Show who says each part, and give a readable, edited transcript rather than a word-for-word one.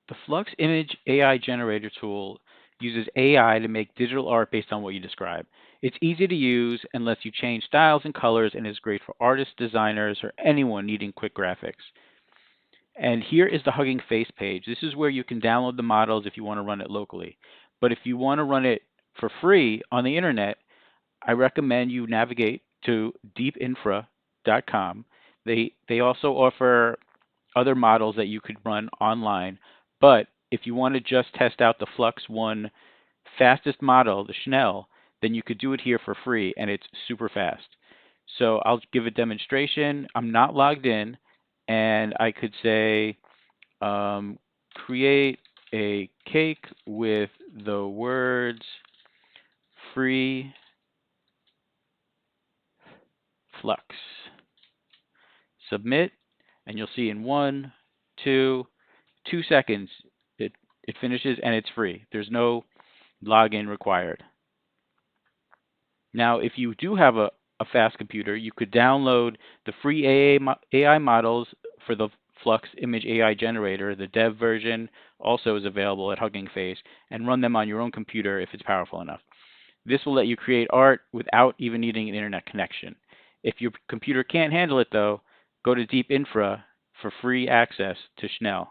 Speaker 1: The Flux Image AI Generator tool uses AI to make digital art based on what you describe. It's easy to use and lets you change styles and colors and is great for artists, designers, or anyone needing quick graphics. And here is the Hugging Face page. This is where you can download the models if you want to run it locally. But if you want to run it for free on the internet, I recommend you navigate to DeepInfra.com. They also offer other models that you could run online. But if you want to just test out the Flux One fastest model, the Schnell, then you could do it here for free, and it's super fast. So I'll give a demonstration. I'm not logged in, and I could say um, create a cake with the words free Flux. Submit, and you'll see in 2 seconds it, it finishes and it's free. There's no login required. Now, if you do have a fast computer, you could download the free AI models for the Flux Image AI Generator. The dev version also is available at Hugging Face, and run them on your own computer if it's powerful enough. This will let you create art without even needing an internet connection. If your computer can't handle it, though, go to DeepInfra for free access to Schnell.